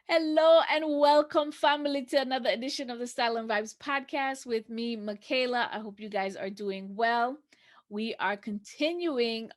Hello and welcome, family, to another edition of the Style and Vibes podcast with me, Michaela. I hope you guys are doing well. We are continuing.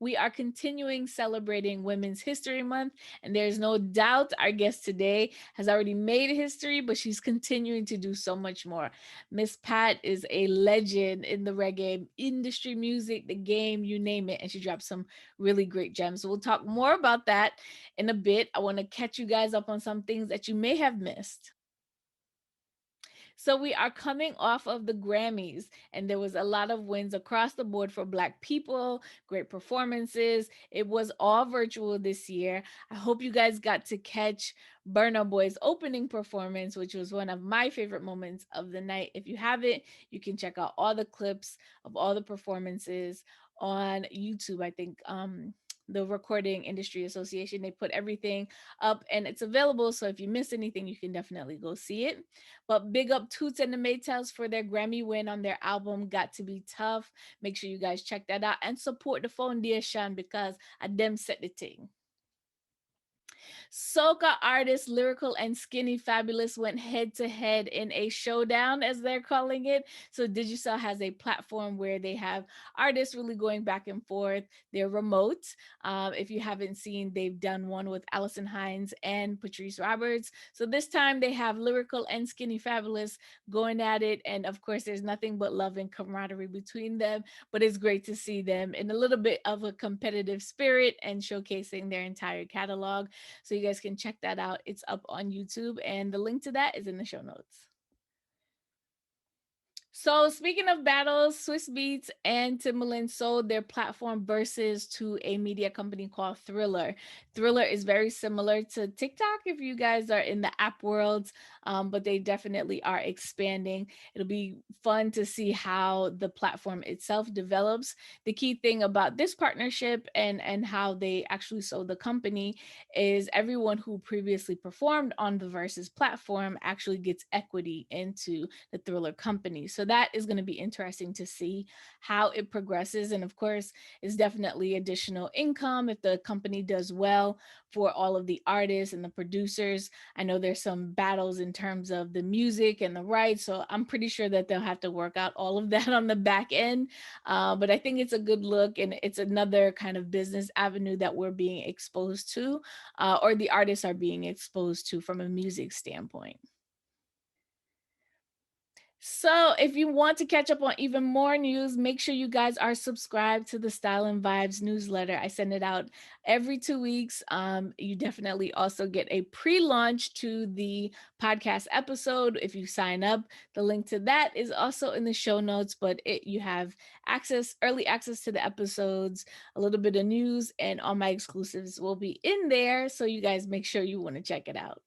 We are continuing celebrating Women's History Month, and there's no doubt our guest today has already made history, but she's continuing to do so much more. Miss Pat is a legend in the reggae industry, music, the game, you name it, and she dropped some really great gems. So we'll talk more about that in a bit. I want to catch you guys up on some things that you may have missed. So we are coming off of the Grammys, and there was a lot of wins across the board for Black people, great performances. It was all virtual this year. I hope you guys got to catch Burna Boy's opening performance, which was one of my favorite moments of the night. If you haven't, you can check out all the clips of all the performances on YouTube. I think the Recording Industry Association, they put everything up and it's available. So if you miss anything, you can definitely go see it. But big up Toots and the Maytals for their Grammy win on their album Got to Be Tough. Make sure you guys check that out and support the foundation because I them set the thing. Soca artists Lyrical and Skinny Fabulous went head to head in a showdown, as they're calling it. So Digicel has a platform where they have artists really going back and forth. They're remote. If you haven't seen, they've done one with Allison Hines and Patrice Roberts. So this time they have Lyrical and Skinny Fabulous going at it. And of course, there's nothing but love and camaraderie between them. But it's great to see them in a little bit of a competitive spirit and showcasing their entire catalog. So you guys can check that out. It's up on YouTube, and the link to that is in the show notes. So speaking of battles, Swiss Beats and Timbaland sold their platform Versus to a media company called Thriller. Thriller is very similar to TikTok if you guys are in the app world, but they definitely are expanding. It'll be fun to see how the platform itself develops. The key thing about this partnership and how they actually sold the company is everyone who previously performed on the Versus platform actually gets equity into the Thriller company. So that is going to be interesting to see how it progresses. And of course, it's definitely additional income if the company does well for all of the artists and the producers. I know there's some battles in terms of the music and the rights. So I'm pretty sure that they'll have to work out all of that on the back end. But I think it's a good look and it's another kind of business avenue that we're being exposed to, or the artists are being exposed to from a music standpoint. So, if you want to catch up on even more news, make sure you guys are subscribed to the Style and Vibes newsletter. I send it out every 2 weeks. You definitely also get a pre launch to the podcast episode if you sign up. The link to that is also in the show notes, but you have early access to the episodes, a little bit of news, and all my exclusives will be in there. So, you guys make sure you want to check it out.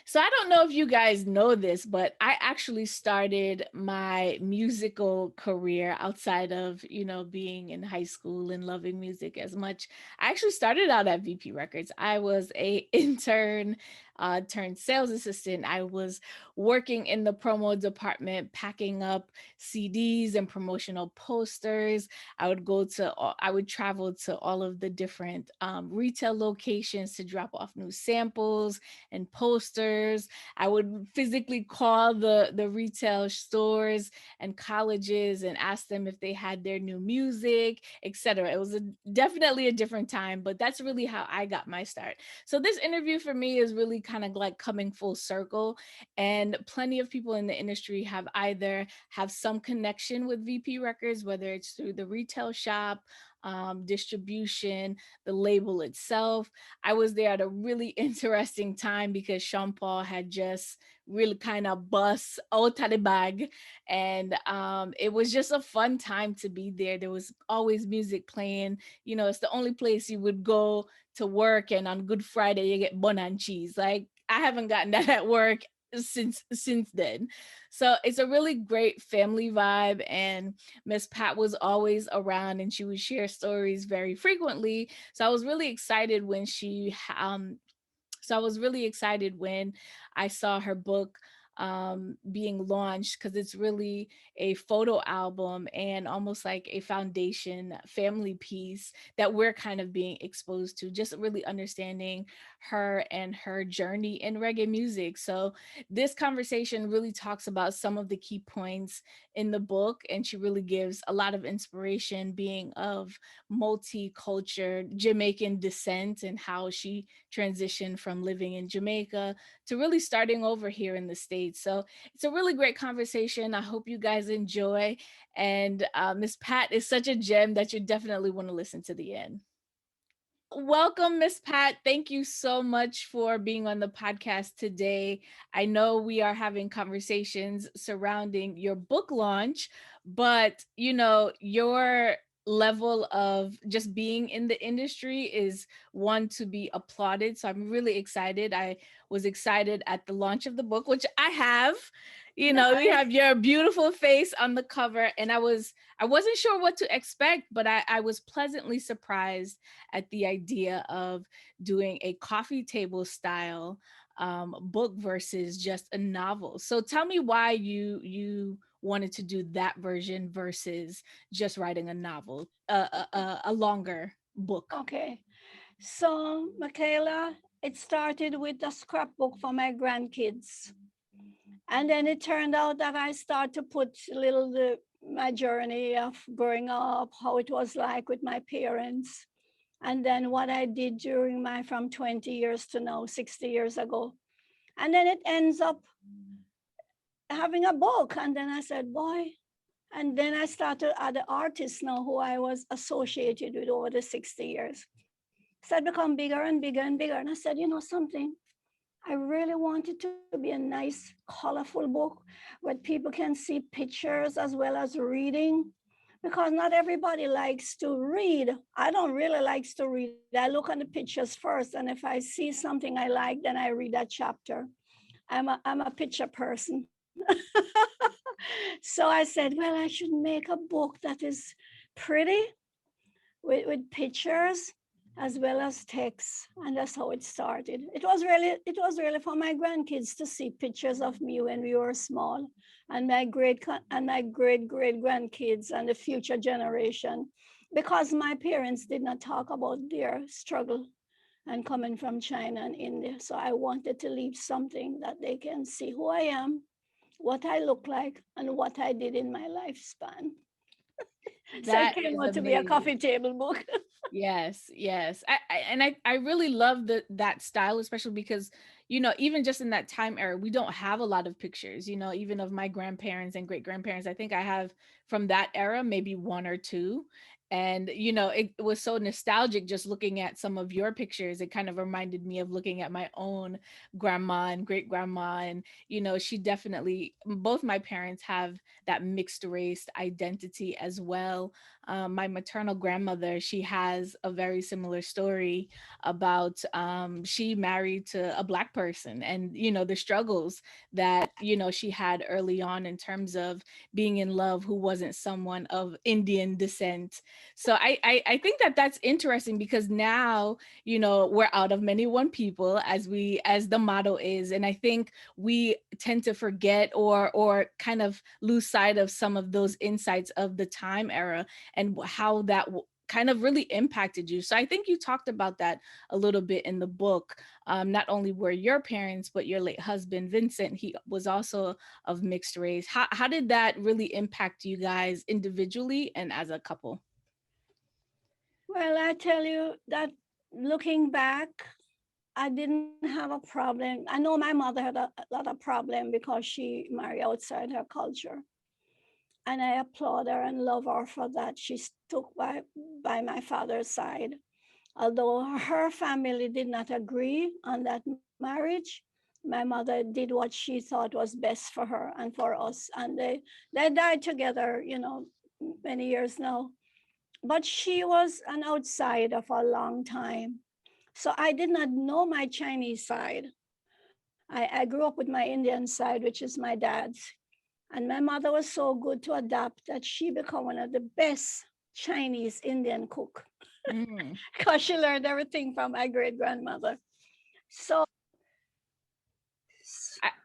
So I don't know if you guys know this, but I actually started my musical career outside of, being in high school and loving music as much. I actually started out at VP Records. I was a intern turned sales assistant. I was working in the promo department, packing up CDs and promotional posters. I would travel to all of the different retail locations to drop off new samples and posters. I would physically call the retail stores and colleges and ask them if they had their new music, etc. It was definitely a different time, but that's really how I got my start. So this interview for me is really kind of like coming full circle, and plenty of people in the industry have some connection with VP Records, whether it's through the retail shop, distribution, the label itself. I was there at a really interesting time because Sean Paul had just really kind of bust out of the bag. And it was just a fun time to be there. There was always music playing. It's the only place you would go to work, and on Good Friday you get bun and cheese. Like, I haven't gotten that at work since then. So it's a really great family vibe, and Miss Pat was always around and she would share stories very frequently. So I was really excited when I was really excited when I saw her book being launched, because it's really a photo album and almost like a foundation family piece that we're kind of being exposed to, just really understanding her and her journey in reggae music. So this conversation really talks about some of the key points in the book, and she really gives a lot of inspiration, being of multicultural Jamaican descent, and how she transitioned from living in Jamaica to really starting over here in the States. So it's a really great conversation. I hope you guys enjoy. And Miss Pat is such a gem that you definitely want to listen to the end. Welcome, Miss Pat. Thank you so much for being on the podcast today. I know we are having conversations surrounding your book launch, but your level of just being in the industry is one to be applauded. So I'm really excited. I was excited at the launch of the book, which I have. We Nice. have your beautiful face on the cover, and I wasn't sure what to expect, but I was pleasantly surprised at the idea of doing a coffee table style book versus just a novel. So tell me why you wanted to do that version versus just writing a novel, a longer book. Okay. So, Michaela, it started with a scrapbook for my grandkids. And then it turned out that I started to put my journey of growing up, how it was like with my parents, and then what I did during my from 20 years to now, 60 years ago. And then it ends up having a book. And then I said, boy. And then I started other artists now who I was associated with over the 60 years. So it become bigger and bigger and bigger. And I said, you know something? I really want it to be a nice, colorful book where people can see pictures as well as reading. Because not everybody likes to read. I don't really like to read. I look on the pictures first, and if I see something I like, then I read that chapter. I'm a picture person. So I said, well, I should make a book that is pretty with pictures as well as text, and that's how it started. It was really for my grandkids to see pictures of me when we were small, and my great grandkids and the future generation, because my parents did not talk about their struggle and coming from China and India. So I wanted to leave something that they can see who I am, what I look like, and what I did in my lifespan. So it That came is out to be a amazing. coffee table book. Yes, yes. I really love that style, especially because, even just in that time era, we don't have a lot of pictures, even of my grandparents and great grandparents. I think I have from that era maybe one or two. And, it was so nostalgic just looking at some of your pictures. It kind of reminded me of looking at my own grandma and great grandma. And, she definitely, both my parents have that mixed race identity as well. My maternal grandmother, she has a very similar story about she married to a black person, and the struggles that she had early on in terms of being in love who wasn't someone of Indian descent. So I think that that's interesting, because now we're out of many one people, as the motto is, and I think we tend to forget or kind of lose sight of some of those insights of the time era, and how that kind of really impacted you. So I think you talked about that a little bit in the book. Not only were your parents, but your late husband, Vincent, he was also of mixed race. How did that really impact you guys individually and as a couple? Well, I tell you that looking back, I didn't have a problem. I know my mother had a lot of problem because she married outside her culture. And I applaud her and love her for that. She stuck by my father's side. Although her family did not agree on that marriage, my mother did what she thought was best for her and for us. And they died together, many years now. But she was an outsider for a long time. So I did not know my Chinese side. I grew up with my Indian side, which is my dad's. And my mother was so good to adapt that she became one of the best Chinese Indian cook Mm. because she learned everything from my great grandmother. So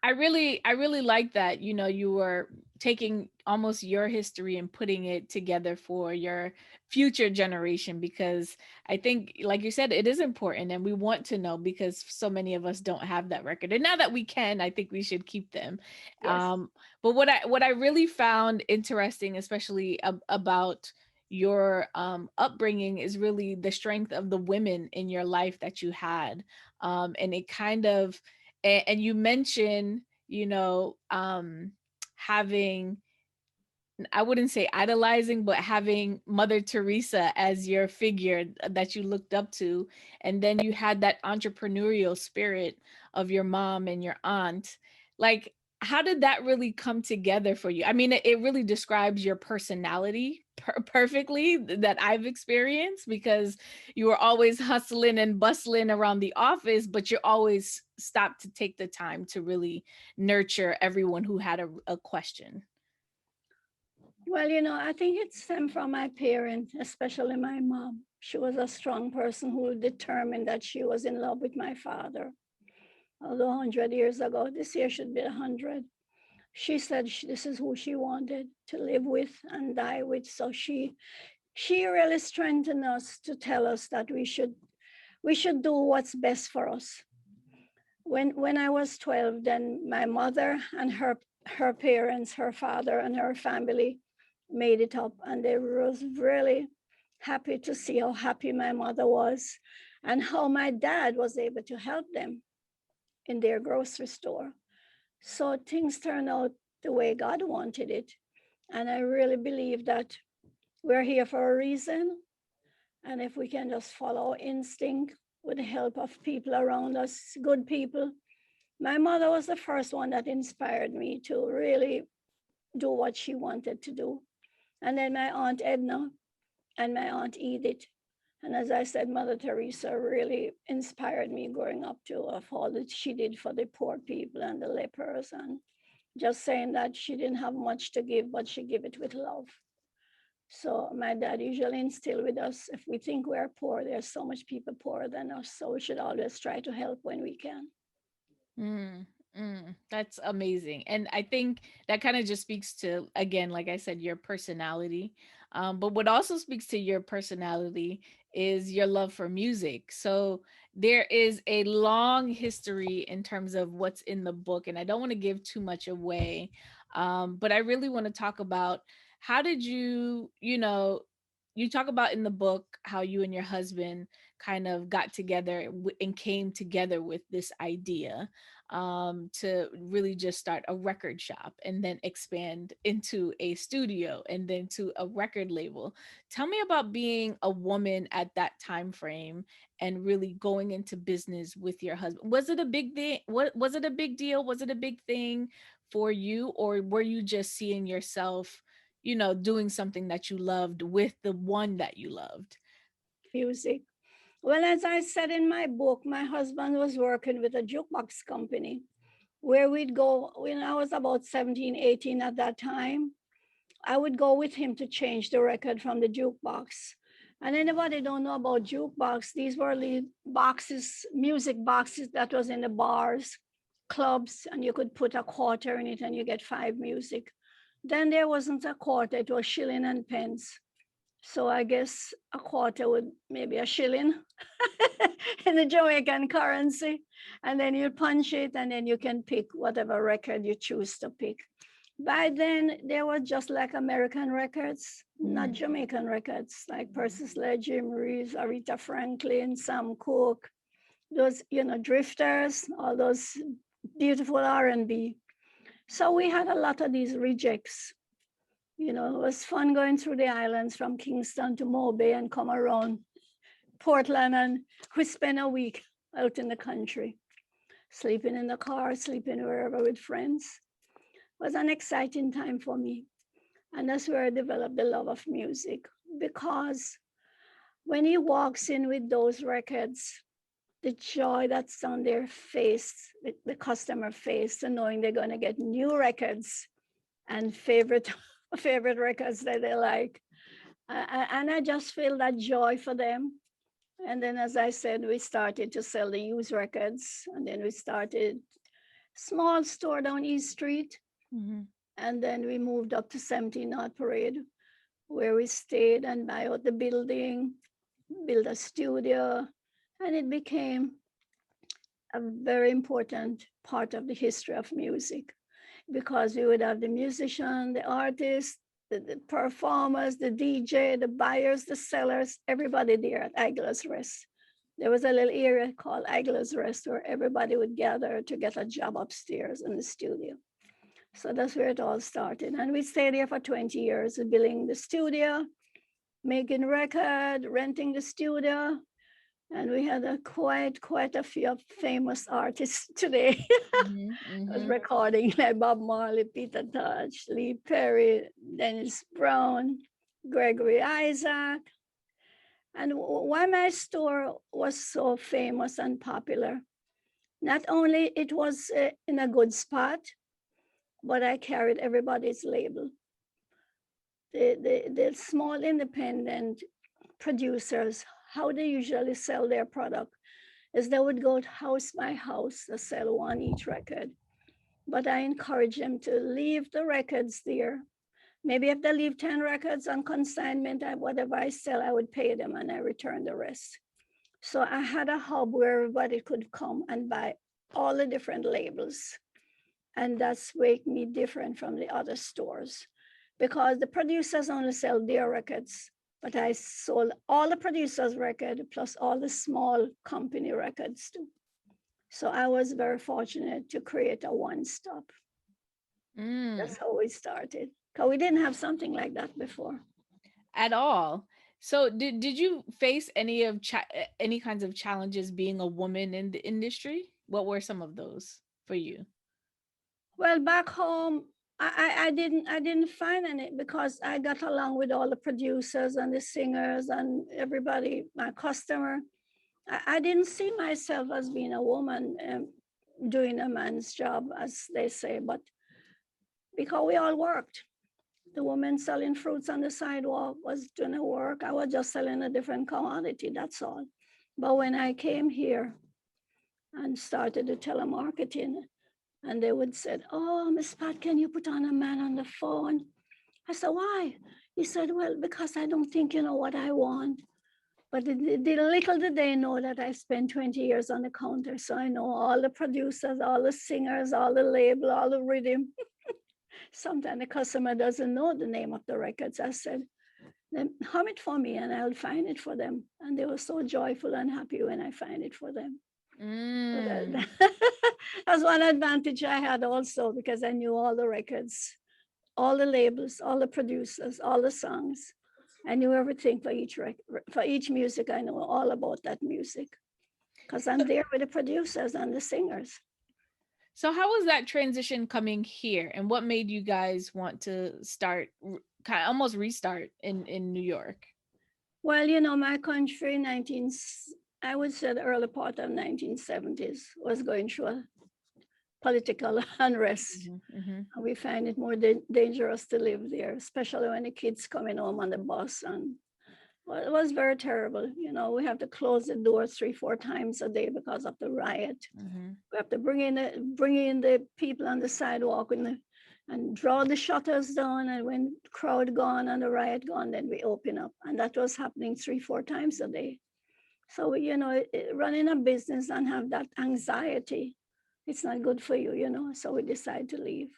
I really like that. You were taking almost your history and putting it together for your future generation, because I think, like you said, it is important and we want to know, because so many of us don't have that record. And now that we can, I think we should keep them. Yes. But what I really found interesting, especially about your upbringing, is really the strength of the women in your life that you had. And it kind of, and you mentioned, having, I wouldn't say idolizing, but having Mother Teresa as your figure that you looked up to. And then you had that entrepreneurial spirit of your mom and your aunt. Like, how did that really come together for you? I mean, it really describes your personality perfectly that I've experienced, because you were always hustling and bustling around the office, but you always stopped to take the time to really nurture everyone who had a question. Well, I think it stemmed from my parents, especially my mom. She was a strong person who determined that she was in love with my father. Although 100 years ago, this year should be 100, she said this is who she wanted to live with and die with. So she really strengthened us to tell us that we should do what's best for us. When I was 12, then my mother and her parents, her father and her family made it up, and they was really happy to see how happy my mother was and how my dad was able to help them in their grocery store. So things turned out the way God wanted it. And I really believe that we're here for a reason. And if we can just follow our instinct with the help of people around us, good people. My mother was the first one that inspired me to really do what she wanted to do. And then my Aunt Edna and my Aunt Edith. And as I said, Mother Teresa really inspired me growing up to of all that she did for the poor people and the lepers. And just saying that she didn't have much to give, but she gave it with love. So my dad usually instilled with us, if we think we're poor, there's so much people poorer than us. So we should always try to help when we can. Mm, that's amazing. And I think that kind of just speaks to, again, like I said, your personality. But what also speaks to your personality is your love for music. So there is a long history in terms of what's in the book, and I don't want to give too much away. But I really want to talk about, how did you talk about in the book how you and your husband kind of got together and came together with this idea, to really just start a record shop and then expand into a studio and then to a record label. Tell me about being a woman at that time frame and really going into business with your husband. Was it a big thing? What was it a big deal? Was it a big thing for you, or were you just seeing yourself, doing something that you loved with the one that you loved? Music. Well, as I said in my book, my husband was working with a jukebox company where we'd go when I was about 17, 18 at that time. I would go with him to change the record from the jukebox. And anybody don't know about jukebox, these were the boxes, music boxes that was in the bars, clubs, and you could put a quarter in it and you get 5 music. Then there wasn't a quarter, it was shilling and pence. So I guess a quarter would maybe a shilling in the Jamaican currency. And then you punch it and then you can pick whatever record you choose to pick. By then, they were just like American records, not Jamaican records, like Percy Slade, Jim Reeves, Aretha Franklin, Sam Cooke, those, drifters, all those beautiful R&B. So we had a lot of these rejects. It was fun going through the islands from Kingston to Mobay and come around Portland, and we spent a week out in the country, sleeping in the car, sleeping wherever with friends. It was an exciting time for me. And that's where I developed the love of music, because when he walks in with those records, the joy that's on their face, the customer face, and knowing they're going to get new records and favorite records that they like. And I just feel that joy for them. And then, as I said, we started to sell the used records, and then we started Small store down East Street. Mhm. And then we moved up to 17 North Parade, where we stayed and buy out the building, build a studio, and it became a very important part of the history of music because we would have the musician, the artist, the performers, the DJ, the buyers, the sellers, everybody there at Agla's Rest. There was a little area called Agla's Rest where everybody would gather to get a job upstairs in the studio. So that's where it all started. And we stayed there for 20 years, building the studio, making record, renting the studio. And we had quite a few famous artists today. Mhm. I was Mhm. recording like Bob Marley, Peter Tosh, Lee Perry, Dennis Brown, Gregory Isaac. And why my store was so famous and popular, not only it was in a good spot, but I carried everybody's label. The small independent producers, how they usually sell their product is they would go house by house to sell one each record. But I encourage them to leave the records there. Maybe if they leave 10 records on consignment, whatever I sell, I would pay them and I return the rest. So I had a hub where everybody could come and buy all the different labels. And that's make me different from the other stores because the producers only sell their records, but I sold all the producers' record plus all the small company records too. So I was very fortunate to create a one-stop. Mm. That's how we started. Because we didn't have something like that before. At all. So did you face any kinds of challenges being a woman in the industry? What were some of those for you? Well, back home, I didn't find any because I got along with all the producers and the singers and everybody, my customer. I didn't see myself as being a woman doing a man's job, as they say, but because we all worked. The woman selling fruits on the sidewalk was doing her work. I was just selling a different commodity, that's all. But when I came here and started the telemarketing, and they would say, "Oh, Miss Pat, can you put on a man on the phone?" I said, "Why?" He said, "Well, because I don't think you know what I want." But the little did they know that I spent 20 years on the counter. So I know all the producers, all the singers, all the label, all the rhythm. Sometimes the customer doesn't know the name of the records. I said, "Then hum it for me and I'll find it for them." And they were so joyful and happy when I find it for them. So Mm. that's one advantage I had also because I knew all the records, all the labels, all the producers, all the songs. I knew everything for for each music. I know all about that music because I'm So, there with the producers and the singers. so how was that transition coming here, and what made you guys want to start kind of almost restart in New York? Well, my country, I would say the early part of 1970s was going through a political unrest. Mhm. Mhm. We find it more dangerous to live there, especially when the kids coming home on the bus. And well, it was very terrible. We have to close the doors 3, 4 times a day because of the riot. Mhm. We have to bring in the people on the sidewalk and draw the shutters down. And when the crowd gone and the riot gone, then we open up. And that was happening 3, 4 times a day. So, running a business and have that anxiety, it's not good for you. So we decide to leave.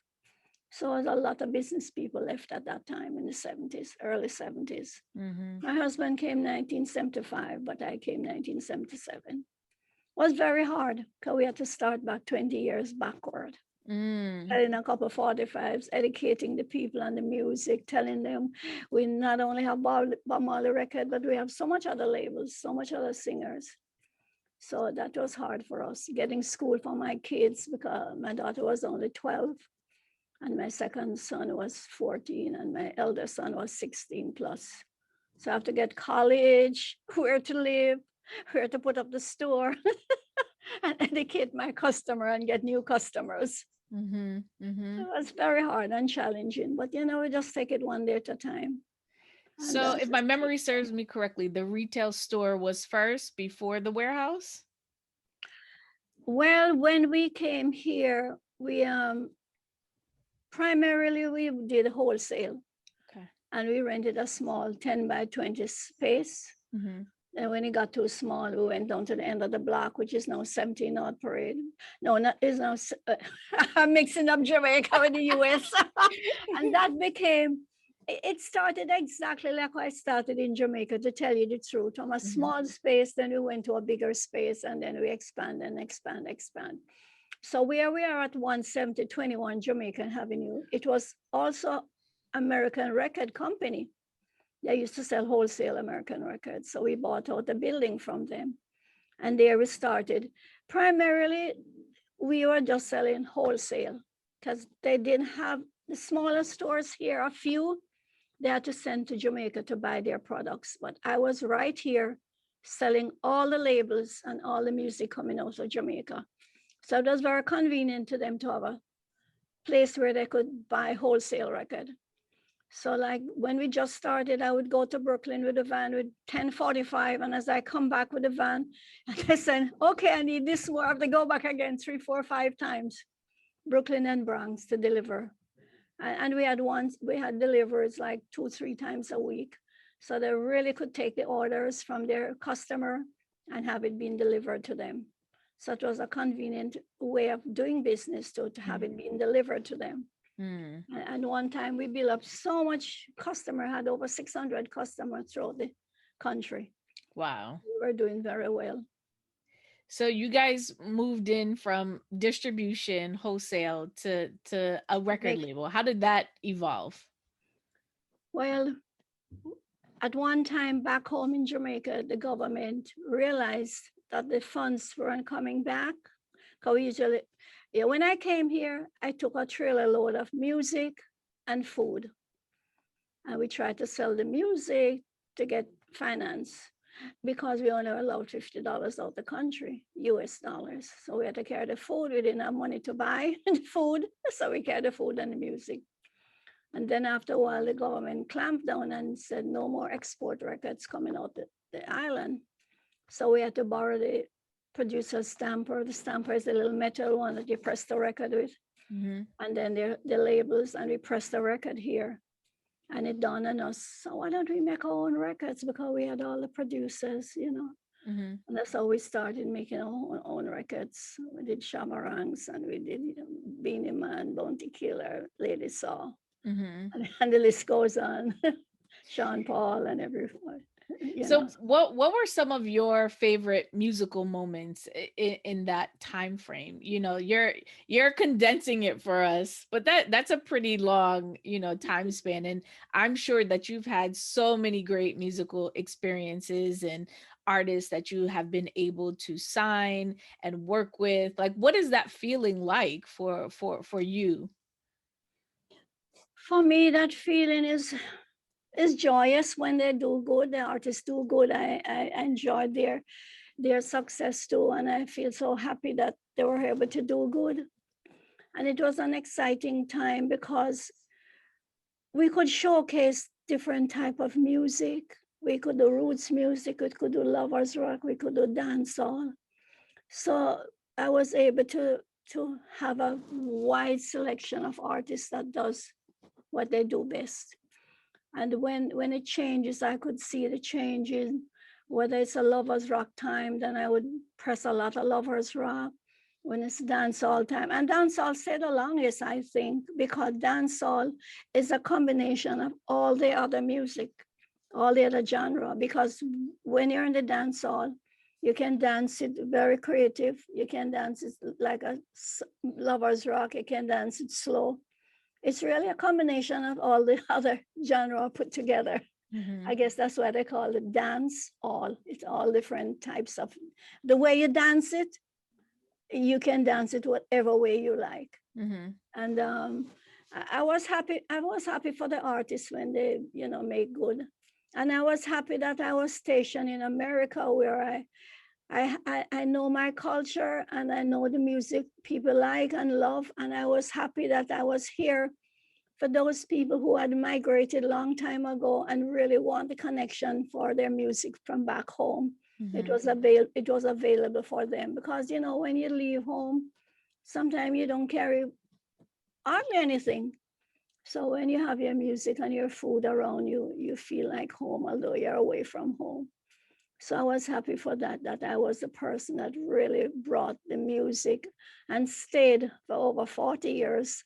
So a lot of business people left at that time in the 70s, early 70s. Mhm. My husband came 1975, but I came 1977. It was very hard because we had to start back 20 years backward. Mm. Selling a couple of 45s, educating the people on the music, telling them we not only have Bob Marley record, but we have so much other labels, so much other singers. So that was hard for us, getting school for my kids because my daughter was only 12 and my second son was 14 and my elder son was 16 plus. So I have to get college, where to live, where to put up the store, and educate my customer and get new customers. Mhm. It Mhm. was very hard and challenging, but we just take it one day at a time. And So if my memory serves me correctly, the retail store was first before the warehouse? well, when we came here, we primarily we did wholesale, Okay. and we rented a small 10 by 20 space. Mm-hmm. And when it got too small, we went down to the end of the block, which is now 17 North Parade. No, not is now. I'm mixing up Jamaica with the US, and that became. It started exactly like I started in Jamaica. To tell you the truth, from a Mm-hmm. small space, then we went to a bigger space, and then we expand and expand, expand. So where we are at 17021 Jamaican Avenue, it was also American Record Company. They used to sell wholesale American records. So we bought out the building from them. And there we started. Primarily, we were just selling wholesale because they didn't have the smaller stores here, a few, they had to send to Jamaica to buy their products. But I was right here selling all the labels and all the music coming out of Jamaica. So it was very convenient to them to have a place where they could buy wholesale record. So like when we just started, I would go to Brooklyn with a van with 1045. And as I come back with a van, and I said, okay, I need this more. I have to go back again 3, 4, 5 times, Brooklyn and Bronx to deliver. And we had deliveries like 2, 3 times a week. So they really could take the orders from their customer and have it being delivered to them. So it was a convenient way of doing business to have it being delivered to them. Mm. And one time we built up so much customer, had over 600 customers throughout the country. Wow. We were doing very well. So you guys moved in from distribution wholesale to a record Make, label. How did that evolve? well, at one time back home in Jamaica, the government realized that the funds weren't coming back. Because we usually, yeah, when I came here, I took a trailer load of music and food. And we tried to sell the music to get finance because we only allowed $50 out the country, US dollars. So we had to carry the food. We didn't have money to buy the food. So we carried the food and the music. And then after a while, the government clamped down and said no more export records coming out the island. So we had to borrow the producer's stamper. The stamper is a little metal one that you press the record with. Mm-hmm. And then the labels, and we press the record here. And it dawned on us, so why don't we make our own records? Because we had all the producers, you know. Mm-hmm. And that's how we started making our own records. We did Shamarangs, and we did Beanie Man, Bounty Killer, Lady Saw. Mm-hmm. And the list goes on. Sean Paul and everyone, you know. So what were some of your favorite musical moments in that time frame? You know, you're condensing it for us, but that's a pretty long, you know, time span, and I'm sure that you've had so many great musical experiences and artists that you have been able to sign and work with. Like, what is that feeling like for you? For me, that feeling is joyous when they do good. The artists do good. I enjoy their success too, and I feel so happy that they were able to do good. And it was an exciting time because we could showcase different type of music. We could do roots music, we could do lovers rock, we could do dancehall. So I was able to have a wide selection of artists that does what they do best. And when it changes, I could see the changes. Whether it's a lovers rock time, then I would press a lot of lovers rock. When it's dancehall time, and dancehall stayed the longest, I think, because dancehall is a combination of all the other music, all the other genre. Because when you're in the dancehall, you can dance it very creative. You can dance it like a lovers rock. You can dance it slow. It's really a combination of all the other genre put together. Mm-hmm. I guess that's why they call it dance all. It's all different types of the way you dance it. You can dance it whatever way you like. Mm-hmm. And I was happy. I was happy for the artists when they, you know, make good. And I was happy that I was stationed in America where I know my culture and I know the music people like and love. And I was happy that I was here for those people who had migrated a long time ago and really want the connection for their music from back home. Mm-hmm. It was available for them because, you know, when you leave home, sometimes you don't carry hardly anything. So when you have your music and your food around you, you feel like home, although you're away from home. So I was happy for that, that I was the person that really brought the music and stayed for over 40 years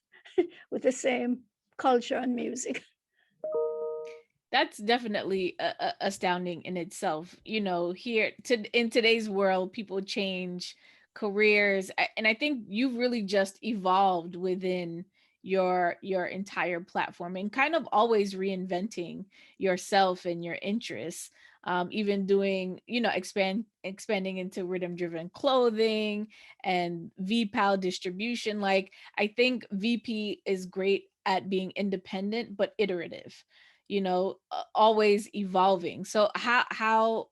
with the same culture and music. That's definitely astounding in itself. Here in today's world, people change careers, and I think you've really just evolved within your entire platform and kind of always reinventing yourself and your interests. Even doing, expanding into rhythm driven clothing and VPAL distribution. Like, I think VP is great at being independent but iterative, always evolving. So how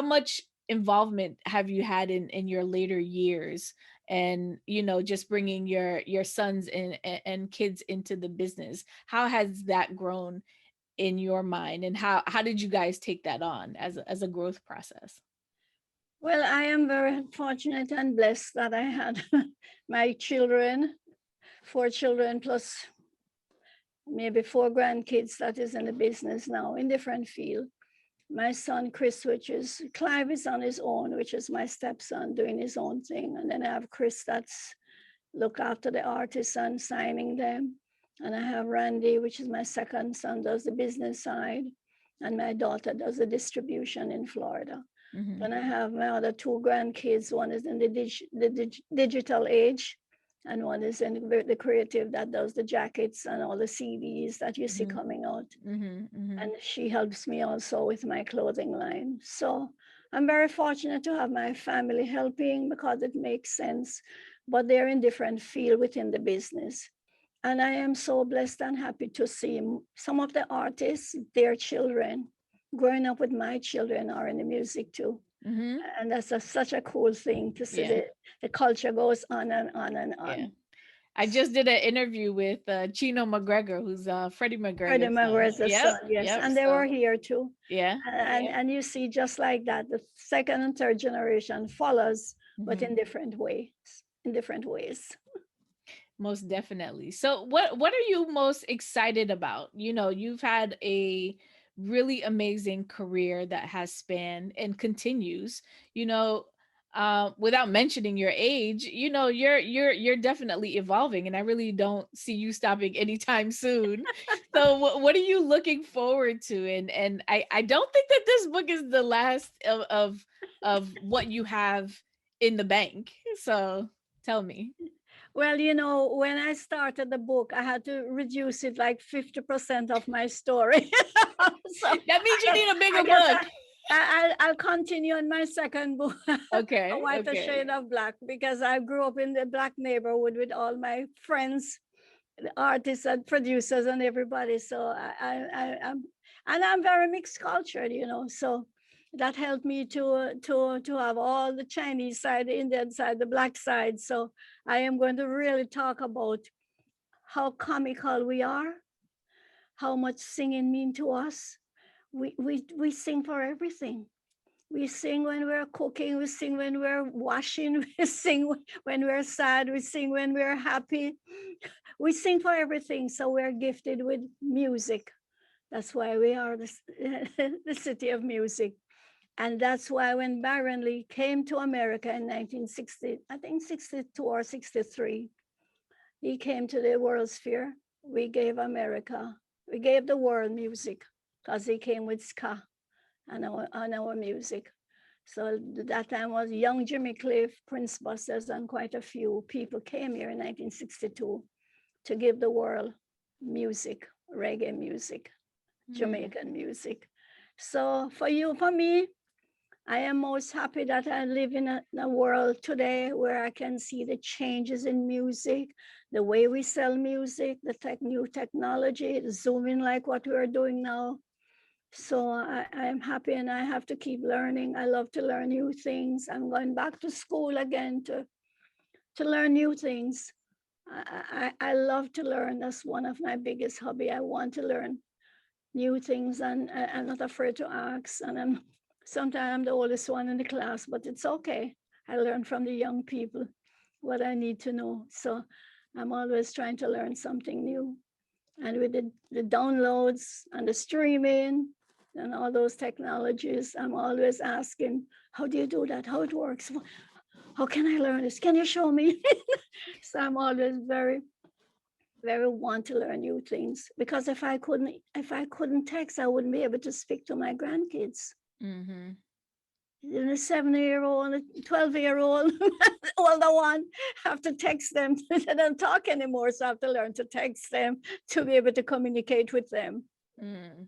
much involvement have you had in your later years, and just bringing your sons and kids into the business? How has that grown in your mind, and how did you guys take that on as a growth process? Well, I am very fortunate and blessed that I had my children, 4 children plus maybe 4 grandkids that is in the business now in different field. My son Chris, which is Clive is on his own, which is my stepson doing his own thing. And then I have Chris that's look after the artists and signing them. And I have Randy, which is my second son, does the business side. And my daughter does the distribution in Florida. Mm-hmm. Then I have my other 2 grandkids. One is in the digital age, and one is in the creative that does the jackets and all the CDs that you see Mm-hmm. coming out. Mm-hmm. Mm-hmm. And she helps me also with my clothing line. So I'm very fortunate to have my family helping because it makes sense, but they're in different field within the business. And I am so blessed and happy to see some of the artists, their children, growing up with my children are in the music too. Mm-hmm. And that's such a cool thing to see Yeah. the culture goes on and on and Yeah. on. I just did an interview with Chino McGregor, who's Freddie Freddie McGregor's son. Mercury's Yep, son, yes. yep. And they So were here too. yeah, And you see just like that, the second and third generation follows, but hmm in different ways, in different ways. most definitely. So what are you most excited about? You've had a really amazing career that has spanned and continues. Without mentioning your age, you're definitely evolving, and I really don't see you stopping anytime soon. So what are you looking forward to? And I don't think that this book is the last of what you have in the bank. So tell me. Well, when I started the book, I had to reduce it like 50% of my story. So That means you need a I bigger guess book. I'll continue on my second book, A Okay, Whiter okay. Shade of Black, because I grew up in the Black neighborhood with all my friends, the artists and producers and everybody. So I'm and I'm very mixed cultured, So that helped me to have all the Chinese side, the Indian side, the Black side. So I am going to really talk about how comical we are, how much singing mean to us. We sing for everything. We sing when we're cooking, we sing when we're washing, we sing when we're sad, we sing when we're happy. We sing for everything. So we're gifted with music. That's why we are the city of music. And that's why when Byron Lee came to America in 1960, I think 62 or 63, he came to the World Sphere. We gave America, we gave the world music because he came with ska and our music. So that time was young Jimmy Cliff, Prince Busters, and quite a few people came here in 1962 to give the world music, reggae music, Hmm. Jamaican music. So for me, I am most happy that I live in a world today where I can see the changes in music, the way we sell music, the new technology, the zooming like what we're doing now. So I am happy and I have to keep learning. I love to learn new things. I'm going back to school again to learn new things. I love to learn. That's one of my biggest hobby. I want to learn new things and I'm not afraid to ask. And sometimes I'm the oldest one in the class, but it's okay. I learn from the young people. what I need to know. So I'm always trying to learn something new. And with the downloads and the streaming and all those technologies, I'm always asking, how do you do that? How it works? How can I learn this? Can you show me? So I'm always very want to learn new things, because if I couldn't text, I wouldn't be able to speak to my grandkids. Mm-hmm. A 7-year-old, a 12-year-old, older one, have to text them. They don't talk anymore, so I have to learn to text them to be able to communicate with them. Mm.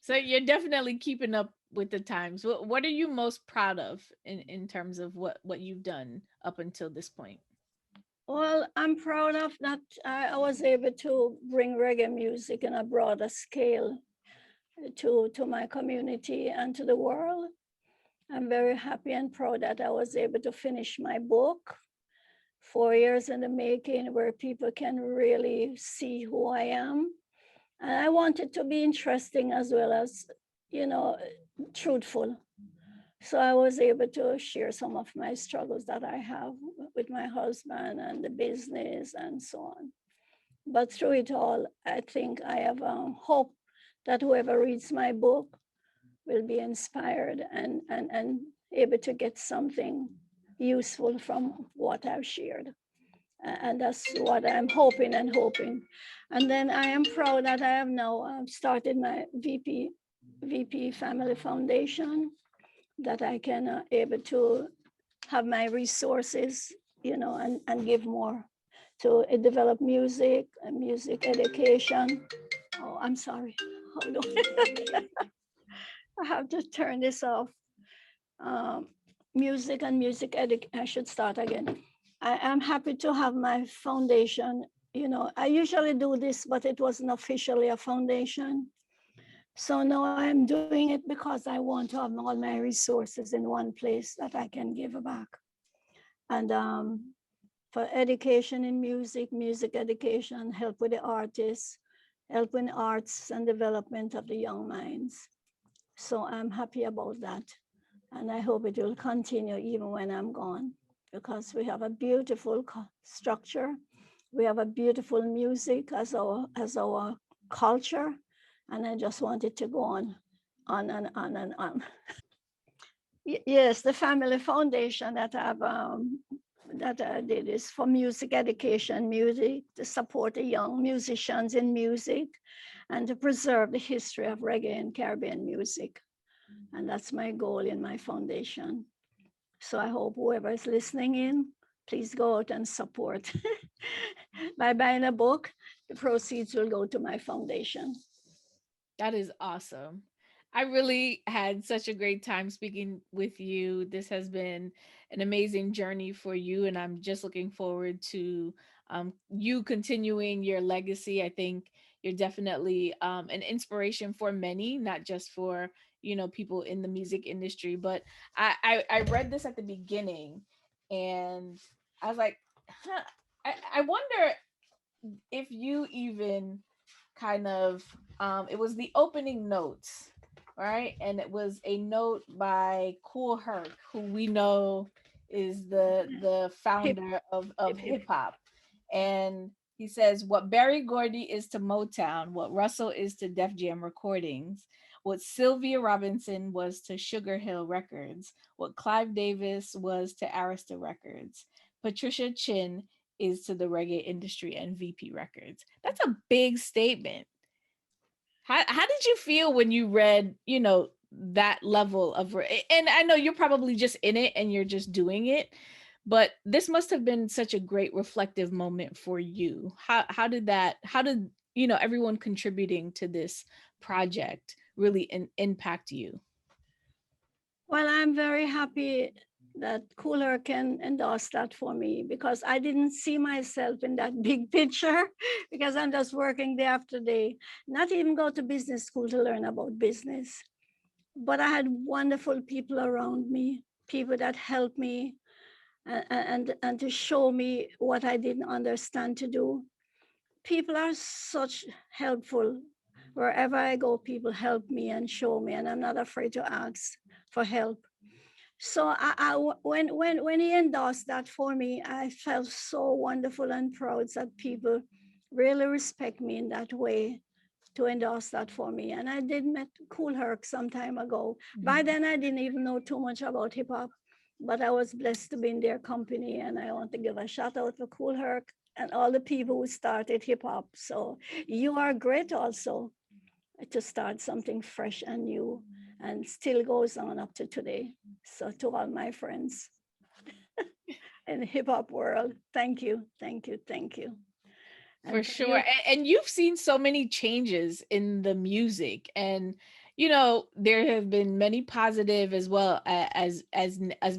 So you're definitely keeping up with the times. What are you most proud of in terms of what you've done up until this point? Well, I'm proud of that I was able to bring reggae music in a broader scale to my community and to the world. I'm very happy and proud that I was able to finish my book, 4 years in the making, where people can really see who I am. And I want it to be interesting as well as, you know, truthful. So I was able to share some of my struggles that I have with my husband and the business and so on. But through it all, I think I have hope that whoever reads my book will be inspired and able to get something useful from what I've shared. And that's what I'm hoping and hoping. And then I am proud that I have now started my VP Family Foundation, that I can able to have my resources, and give more to develop music and music education. Oh, I'm sorry. Hold on. I have to turn this off. Um, music and music education. I should start again. I am happy to have my foundation. I usually do this, but it wasn't officially a foundation. So now I'm doing it because I want to have all my resources in one place that I can give back. And for education in music, music education, help with the artists, help in arts and development of the young minds. So I'm happy about that. And I hope it will continue even when I'm gone, because we have a beautiful structure. We have a beautiful music as our culture. And I just want it to go on and on and on. Yes, the family foundation that I did is for music education, music to support the young musicians in music, and to preserve the history of reggae and Caribbean music. And that's my goal in my foundation. So I hope whoever is listening in, please go out and support. By buying a book, the proceeds will go to my foundation. That is awesome. I really had such a great time speaking with you. This has been an amazing journey for you, and I'm just looking forward to you continuing your legacy. I think you're definitely an inspiration for many, not just for people in the music industry. But I read this at the beginning, and I was like, huh, I wonder if you even kind of it was the opening notes, right? And it was a note by Cool Herc, who we know is the Hip, founder of hip, hip. hip hop. And he says, what Barry Gordy is to Motown, what Russell is to Def Jam Recordings, what Sylvia Robinson was to Sugar Hill Records, what Clive Davis was to Arista Records, Patricia Chin is to the reggae industry and VP Records. That's a big statement. How did you feel when you read, that level of and I know you're probably just in it and you're just doing it, but this must have been such a great reflective moment for you. How did everyone contributing to this project really impact you? Well, I'm very happy that Cooler can endorse that for me, because I didn't see myself in that big picture, because I'm just working day after day, not even go to business school to learn about business. But I had wonderful people around me, people that helped me and to show me what I didn't understand to do. People are such helpful. Wherever I go, people help me and show me, and I'm not afraid to ask for help. So when he endorsed that for me, I felt so wonderful and proud that people really respect me in that way to endorse that for me. And I did met Cool Herc some time ago. By Mhm. then, I didn't even know too much about hip hop, but I was blessed to be in their company. And I want to give a shout out to Cool Herc and all the people who started hip hop. So you are great also to start something fresh and new and still goes on up to today. So to all my friends in the hip hop world, thank you, thank you, thank you. For And for sure. you, And you've seen so many changes in the music, and you know there have been many positive as well as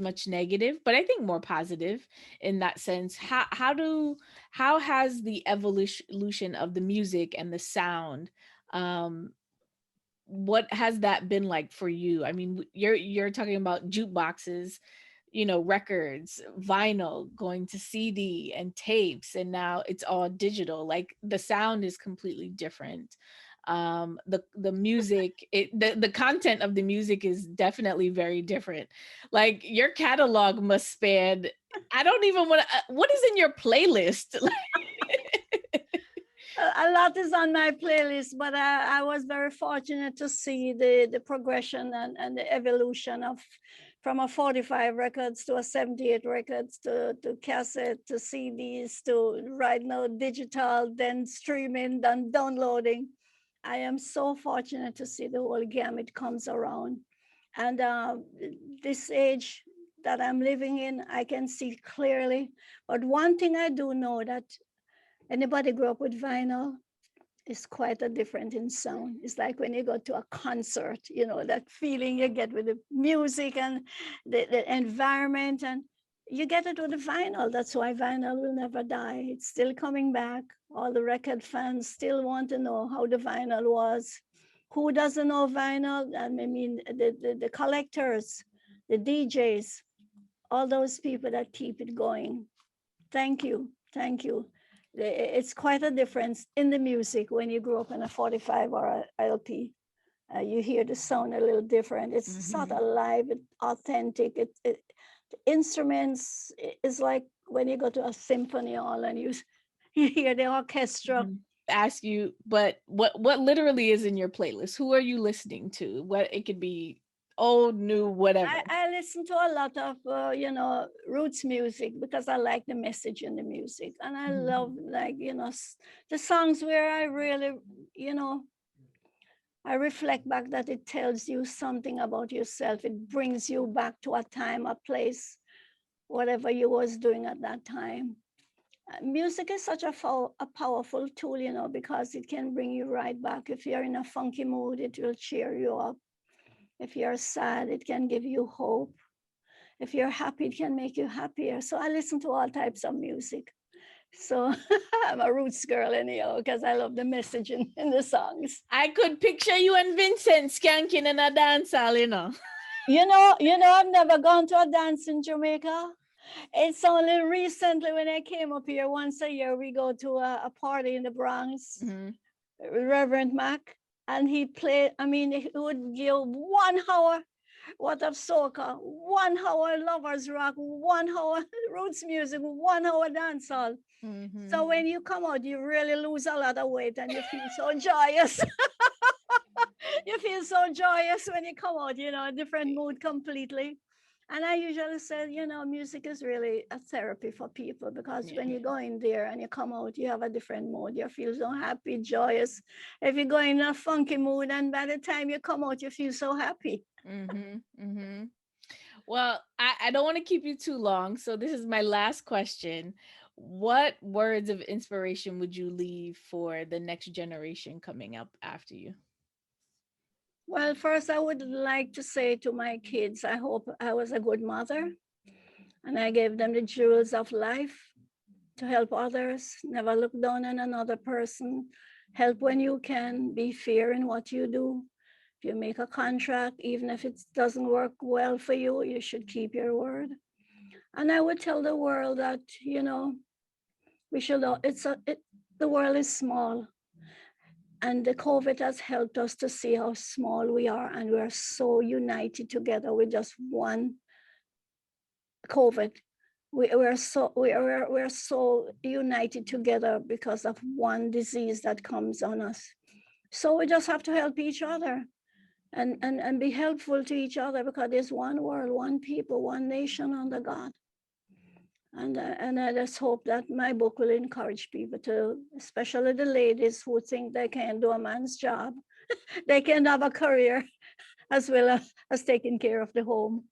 much negative, but I think more positive in that sense. How has the evolution of the music and the sound, um what has that been like for you? I mean, you're talking about jukeboxes, you know, records, vinyl, going to CD and tapes, and now it's all digital. Like the sound is completely different. The music, the content of the music is definitely very different. Like your catalog must span, I don't even want to, what is in your playlist? a lot is on my playlist, but I was very fortunate to see the progression and the evolution of from a 45 records to a 78 records to cassette to CDs to right now digital, then streaming, then downloading. I am so fortunate to see the whole gamut comes around. And this age that I'm living in, I can see clearly. But one thing I do know that anybody grew up with vinyl, it's quite a different in sound. It's like when you go to a concert, you know, that feeling you get with the music and the environment, and you get it with the vinyl. That's why vinyl will never die. It's still coming back. All the record fans still want to know how the vinyl was. Who doesn't know vinyl? I mean, the collectors, the DJs, all those people that keep it going. Thank you. Thank you. It's quite a difference in the music when you grew up in a 45 or a LP. You hear the sound a little different. It's sort of Mhm. live, authentic. The instruments is like when you go to a symphony hall and you you hear the orchestra. Ask you, but what literally is in your playlist? Who are you listening to? What, it could be old, new, whatever. I listen to a lot of roots music because I like the message in the music, and I love Mhm. like the songs where I really you know I reflect back that it tells you something about yourself. It brings you back to a time, a place, whatever you was doing at that time. Music is such a powerful tool, because it can bring you right back. If you're in a funky mood, it will cheer you up. If you're sad, it can give you hope. If you're happy, it can make you happier. So I listen to all types of music. So I'm a roots girl anyhow, because I love the message in the songs. I could picture you and Vincent skanking in a dance hall, you know. I've never gone to a dance in Jamaica. It's only recently when I came up here. Once a year, we go to a party in the Bronx, Mhm. Reverend Mac, and he played. I mean, he would give 1 hour worth of soca, 1 hour lovers rock, 1 hour roots music, 1 hour dancehall. So Mhm. when you come out, you really lose a lot of weight and you feel so joyous. You feel so joyous when you come out, a different mood completely. And I usually say, music is really a therapy for people because Yeah. when you go in there and you come out, you have a different mood. You feel so happy, joyous. If you go in a funky mood, and by the time you come out, you feel so happy. Mhm. Mhm. Well, I don't want to keep you too long, so this is my last question. What words of inspiration would you leave for the next generation coming up after you? Well, first, I would like to say to my kids, I hope I was a good mother and I gave them the jewels of life to help others, never look down on another person, help when you can, be fair in what you do. If you make a contract, even if it doesn't work well for you, you should keep your word. And I would tell the world that, we should, the world is small. And the COVID has helped us to see how small we are. And we're so united together with just one. COVID. We're so united together because of one disease that comes on us. So we just have to help each other and be helpful to each other, because there's one world, one people, one nation under God. And I just hope that my book will encourage people to, especially the ladies who think they can do a man's job, they can have a career as well as taking care of the home,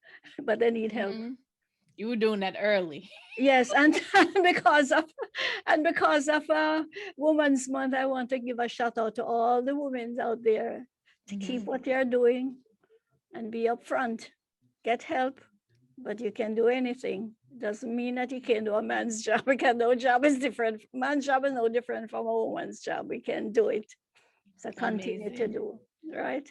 but they need help. Mhm. You were doing that early. Yes, and because of Women's Month, I want to give a shout out to all the women out there to keep Mhm. what they're doing and be upfront. Get help, but you can do anything. Doesn't mean that you can do a man's job, because no job is different. Man's job is no different from a woman's job. We can do it. So continue to Amazing. do, right?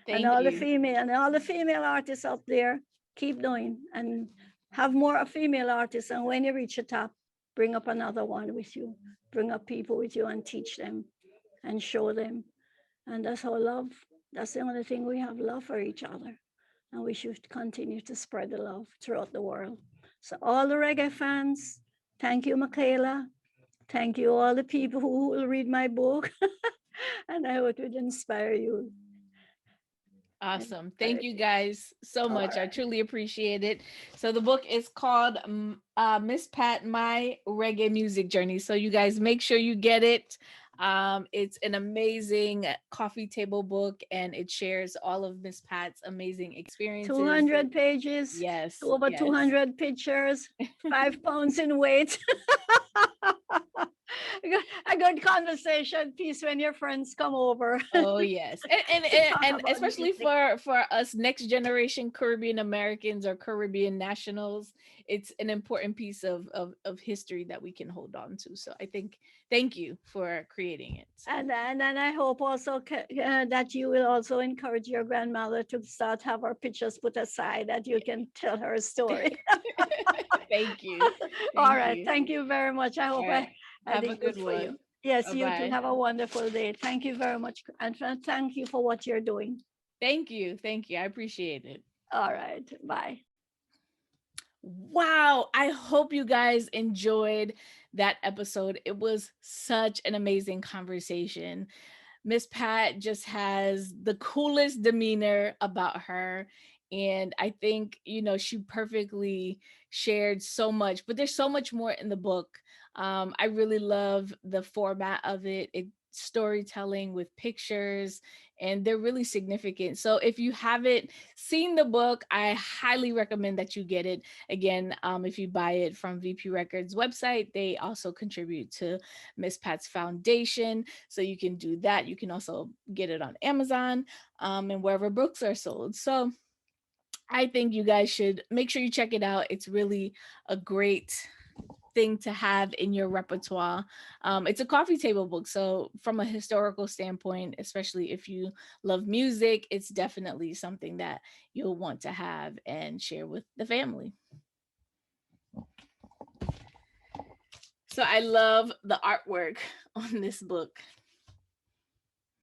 And Thank you. all the female artists out there, keep doing and have more female artists. And when you reach the top, bring up another one with you, bring up people with you and teach them and show them. And that's how love, that's the only thing we have, love for each other. And we should continue to spread the love throughout the world. So all the reggae fans, thank you, Michaela. Thank you, all the people who will read my book. And I hope it would inspire you. Awesome. Thank Encourage you you. guys so All much. I right. truly appreciate it. So the book is called Miss Pat, My Reggae Music Journey. So you guys make sure you get it. It's an amazing coffee table book, and it shares all of Miss Pat's amazing experiences. 200 pages, Yes, over yes. 200 pictures, 5 pounds in weight. A good conversation piece when your friends come over Oh yes, to talk and about especially music. for us next generation Caribbean Americans or Caribbean nationals, it's an important piece of history that we can hold on to. So I think thank you for creating it. And I hope also that you will also encourage your grandmother to start have her pictures put aside, that you can tell her a story. Thank you, All thank right. you. Thank you very much. I All hope right, I have a did good good for you. one. Yes, Bye you too. bye. Have a wonderful day. Thank you very much. And thank you for what you're doing. Thank you. I appreciate it. All right. Bye. Wow, I hope you guys enjoyed that episode. It was such an amazing conversation. Miss Pat just has the coolest demeanor about her. And I think, she perfectly shared so much, but there's so much more in the book. I really love the format of it. It's storytelling with pictures, and they're really significant. So if you haven't seen the book, I highly recommend that you get it. Again, if you buy it from VP Records website, they also contribute to Miss Pat's foundation. So you can do that. You can also get it on Amazon, and wherever books are sold. So I think you guys should make sure you check it out. It's really a great thing to have in your repertoire. It's a coffee table book. So, from a historical standpoint, especially if you love music, it's definitely something that you'll want to have and share with the family. So, I love the artwork on this book.